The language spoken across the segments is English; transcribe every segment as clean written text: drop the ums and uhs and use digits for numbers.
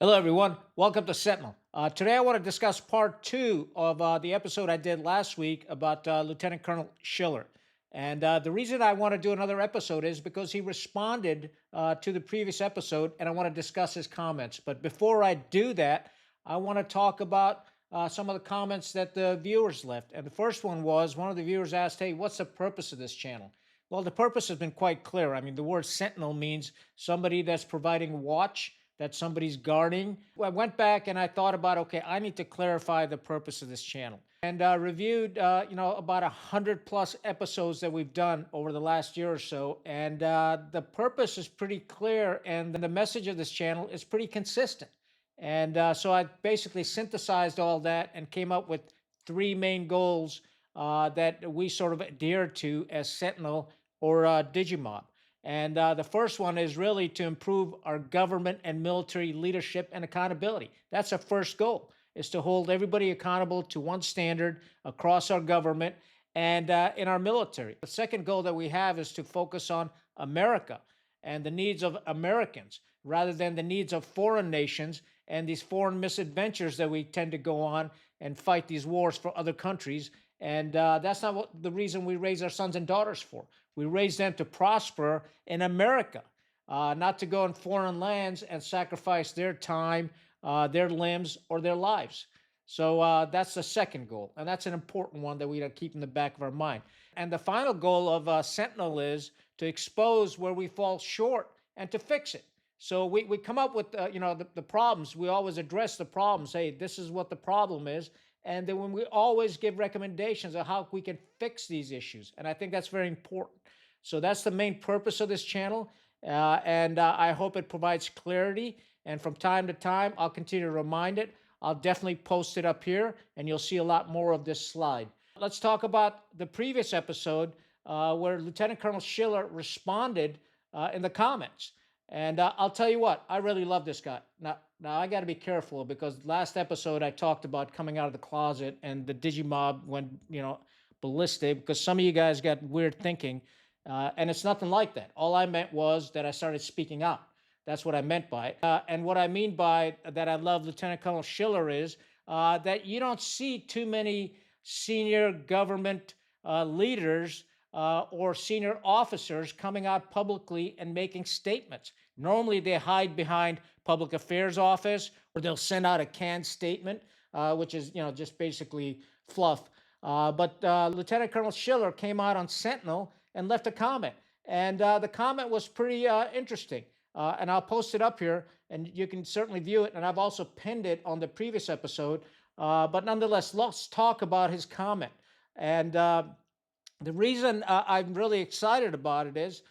Hello, everyone. Welcome to Sentinel. Today, I want to discuss part two of the episode I did last week about Lieutenant Colonel Scheller. And the reason I want to do another episode is because he responded to the previous episode, and I want to discuss his comments. But before I do that, I want to talk about some of the comments that the viewers left. And the first one was one of the viewers asked, "Hey, what's the purpose of this channel?" Well, the purpose has been quite clear. I mean, the word sentinel means somebody that's providing watch, that somebody's guarding. I went back and I thought about, okay, I need to clarify the purpose of this channel. And reviewed, about 100+ episodes that we've done over the last year or so. And the purpose is pretty clear, and the message of this channel is pretty consistent. And so I basically synthesized all that and came up with three main goals that we sort of adhere to as Sentinel or DigiMob. And the first one is really to improve our government and military leadership and accountability. That's our first goal, is to hold everybody accountable to one standard across our government and in our military. The second goal that we have is to focus on America and the needs of Americans rather than the needs of foreign nations and these foreign misadventures that we tend to go on and fight these wars for other countries. And that's not the reason we raise our sons and daughters for. We raise them to prosper in America, not to go in foreign lands and sacrifice their time, their limbs, or their lives. So that's the second goal, and that's an important one that we got to keep in the back of our mind. And the final goal of Sentinel is to expose where we fall short and to fix it. So we come up with the problems. We always address the problems. Hey, this is what the problem is. And then when we always give recommendations of how we can fix these issues. And I think that's very important. So that's the main purpose of this channel. And I hope it provides clarity. And from time to time, I'll continue to remind it. I'll definitely post it up here, and you'll see a lot more of this slide. Let's talk about the previous episode where Lieutenant Colonel Scheller responded in the comments. And I'll tell you what, I really love this guy. Now I got to be careful because last episode I talked about coming out of the closet and the DigiMob went, ballistic because some of you guys got weird thinking, and it's nothing like that. All I meant was that I started speaking out. That's what I meant by it. And what I mean by that I love Lieutenant Colonel Scheller is that you don't see too many senior government leaders or senior officers coming out publicly and making statements. Normally, they hide behind public affairs office, or they'll send out a canned statement, which is just basically fluff. But Lieutenant Colonel Scheller came out on Sentinel and left a comment, and the comment was pretty interesting. And I'll post it up here, and you can certainly view it. And I've also pinned it on the previous episode. But nonetheless, let's talk about his comment. And the reason I'm really excited about it is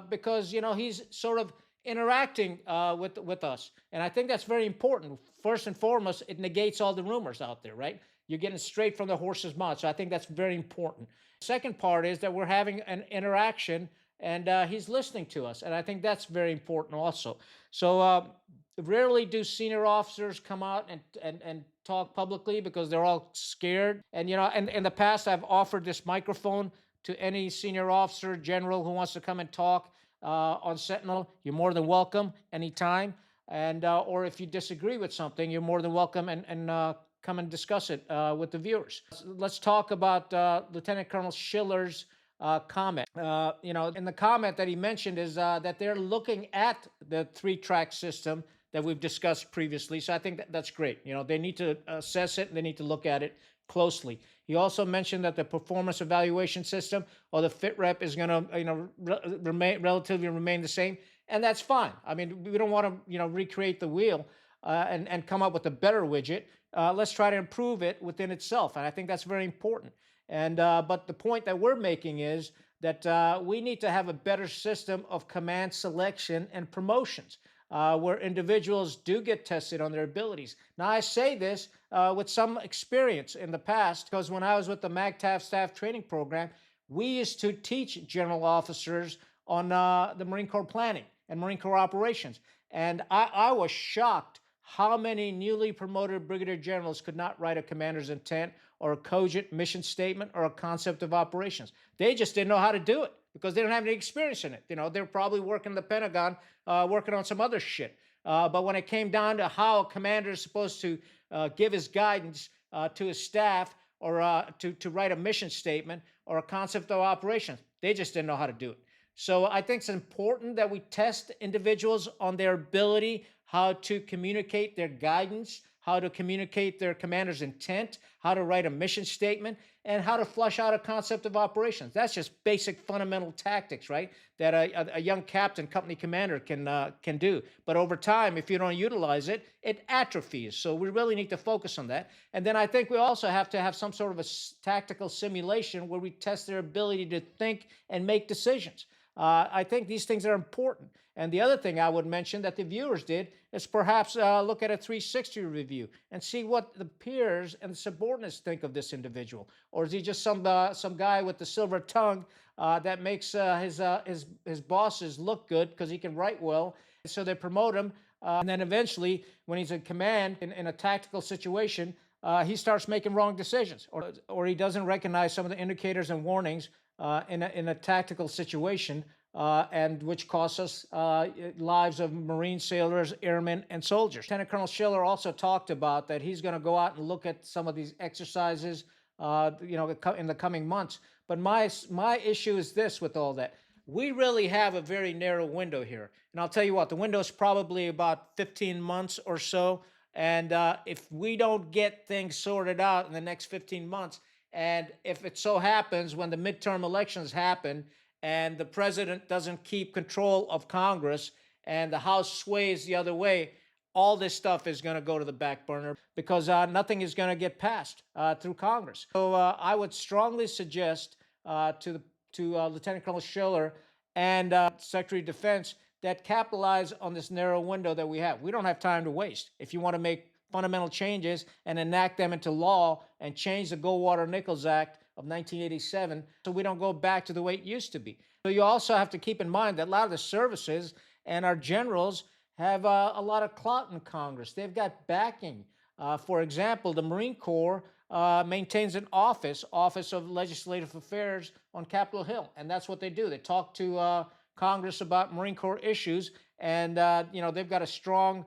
because he's sort of interacting with us, and I think that's very important. First and foremost, it negates all the rumors out there, right? You're getting straight from the horse's mouth, so I think that's very important. Second part is that we're having an interaction, and he's listening to us, and I think that's very important also. So rarely do senior officers come out and talk publicly because they're all scared. And and in the past, I've offered this microphone to any senior officer, general who wants to come and talk on Sentinel. You're more than welcome anytime. And or if you disagree with something, you're more than welcome and come and discuss it with the viewers. Let's talk about Lieutenant Colonel Schiller's comment. In the comment that he mentioned is that they're looking at the 3-track system that we've discussed previously. So I think that's great. They need to assess it and they need to look at it closely. He also mentioned that the performance evaluation system or the fit rep is going to relatively remain the same, and that's fine. I mean, we don't want to recreate the wheel and come up with a better widget. Let's try to improve it within itself, and I think that's very important. And but the point that we're making is that we need to have a better system of command selection and promotions where individuals do get tested on their abilities. Now, I say this with some experience in the past because when I was with the MAGTAF staff training program, we used to teach general officers on the Marine Corps planning and Marine Corps operations. And I was shocked how many newly promoted brigadier generals could not write a commander's intent or a cogent mission statement or a concept of operations. They just didn't know how to do it because they don't have any experience in it. They're probably working the Pentagon, working on some other shit. But when it came down to how a commander is supposed to give his guidance to his staff, or to write a mission statement or a concept of operations, they just didn't know how to do it. So I think it's important that we test individuals on their ability, how to communicate their guidance, how to communicate their commander's intent, how to write a mission statement, and how to flush out a concept of operations. That's just basic fundamental tactics, right? That a young captain, company commander can do. But over time, if you don't utilize it, it atrophies. So we really need to focus on that. And then I think we also have to have some sort of a tactical simulation where we test their ability to think and make decisions. I think these things are important. And the other thing I would mention that the viewers did is perhaps look at a 360 review and see what the peers and the subordinates think of this individual. Or is he just some guy with the silver tongue that makes his bosses look good because he can write well, so they promote him, and then eventually, when he's in command in a tactical situation, he starts making wrong decisions, or he doesn't recognize some of the indicators and warnings in a tactical situation, and which costs us lives of Marine sailors, airmen, and soldiers. Lieutenant Colonel Scheller also talked about that he's going to go out and look at some of these exercises, in the coming months. But my issue is this with all that. We really have a very narrow window here. And I'll tell you what, the window is probably about 15 months or so. And if we don't get things sorted out in the next 15 months, and if it so happens when the midterm elections happen and the president doesn't keep control of Congress and the House sways the other way, all this stuff is going to go to the back burner because nothing is going to get passed through Congress. So I would strongly suggest to Lieutenant Colonel Scheller and Secretary of Defense that capitalize on this narrow window that we have. We don't have time to waste. If you want to make fundamental changes and enact them into law and change the Goldwater-Nichols Act of 1987 so we don't go back to the way it used to be. So you also have to keep in mind that a lot of the services and our generals have a lot of clout in Congress. They've got backing. For example, the Marine Corps maintains an Office of Legislative Affairs on Capitol Hill, and that's what they do. They talk to Congress about Marine Corps issues, and they've got a strong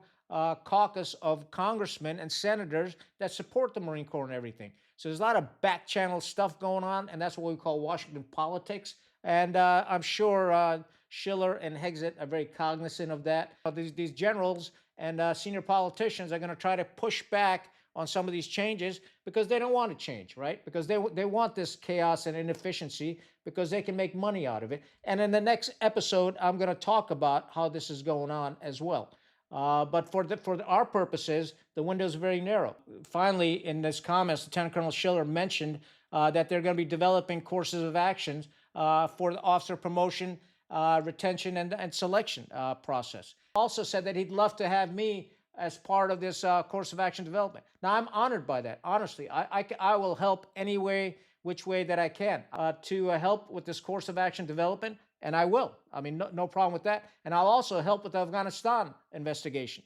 caucus of congressmen and senators that support the Marine Corps and everything. So there's a lot of back channel stuff going on, and that's what we call Washington politics. And I'm sure Schiller and Hexet are very cognizant of that. These generals and senior politicians are going to try to push back on some of these changes because they don't want to change, right? Because they want this chaos and inefficiency because they can make money out of it. And in the next episode, I'm going to talk about how this is going on as well. But for our purposes, the window is very narrow. Finally, in this comments, Lieutenant Colonel Scheller mentioned that they're going to be developing courses of actions for the officer promotion, retention, and selection process. Also said that he'd love to have me as part of this course of action development. Now, I'm honored by that. Honestly, I will help any way, which way that I can to help with this course of action development. And I will. I mean, no problem with that. And I'll also help with the Afghanistan investigation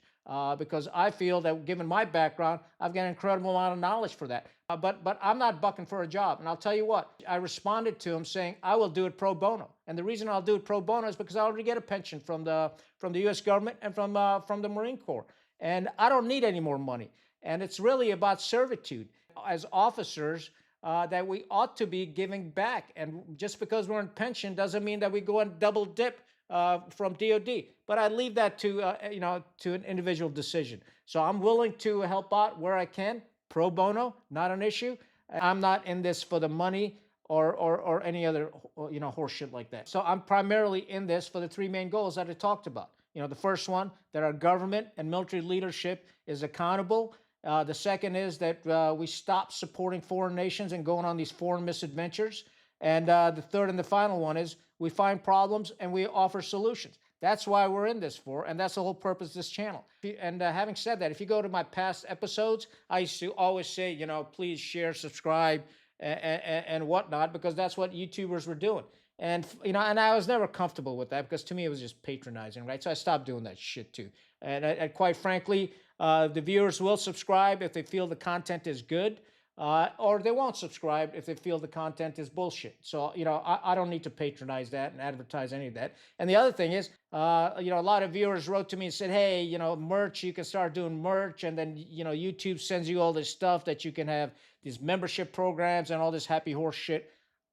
because I feel that given my background, I've got an incredible amount of knowledge for that. But I'm not bucking for a job. And I'll tell you what, I responded to him saying, I will do it pro bono. And the reason I'll do it pro bono is because I already get a pension from the U.S. government and from the Marine Corps. And I don't need any more money. And it's really about servitude. As officers, that we ought to be giving back. And just because we're in pension doesn't mean that we go and double dip from DOD. But I leave that to an individual decision. So I'm willing to help out where I can, pro bono, not an issue. I'm not in this for the money or any other horse shit like that. So I'm primarily in this for the three main goals that I talked about. The first one, that our government and military leadership is accountable. The second is that we stop supporting foreign nations and going on these foreign misadventures. And the third and the final one is we find problems and we offer solutions. That's why we're in this for, and that's the whole purpose of this channel. And having said that, if you go to my past episodes, I used to always say, please share, subscribe, and whatnot, because that's what YouTubers were doing. And I was never comfortable with that because to me it was just patronizing, right? So I stopped doing that shit too. And quite frankly, the viewers will subscribe if they feel the content is good. or they won't subscribe if they feel the content is bullshit. So, I don't need to patronize that and advertise any of that. And the other thing is, a lot of viewers wrote to me and said, hey, merch, you can start doing merch. And then, YouTube sends you all this stuff that you can have these membership programs and all this happy horse shit.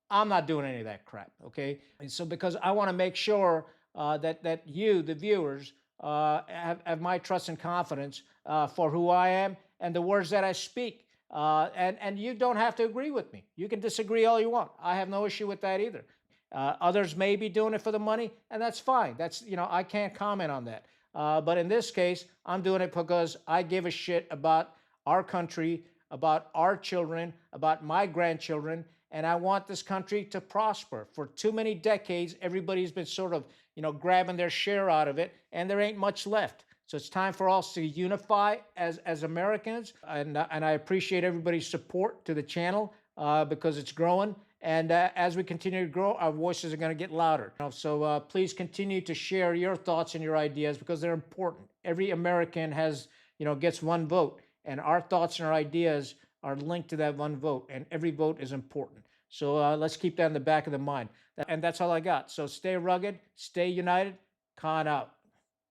I'm not doing any of that crap, okay? And so because I want to make sure that you, the viewers, have my trust and confidence for who I am and the words that I speak. And you don't have to agree with me. You can disagree all you want. I have no issue with that either. Others may be doing it for the money, and that's fine. That's, I can't comment on that. But in this case, I'm doing it because I give a shit about our country, about our children, about my grandchildren, and I want this country to prosper. For too many decades, everybody's been sort of, grabbing their share out of it, and there ain't much left. So it's time for us to unify as Americans, and I appreciate everybody's support to the channel because it's growing. And as we continue to grow, our voices are going to get louder. So please continue to share your thoughts and your ideas because they're important. Every American gets one vote, and our thoughts and our ideas are linked to that one vote, and every vote is important. So let's keep that in the back of the mind. And that's all I got. So stay rugged, stay united, Khan out.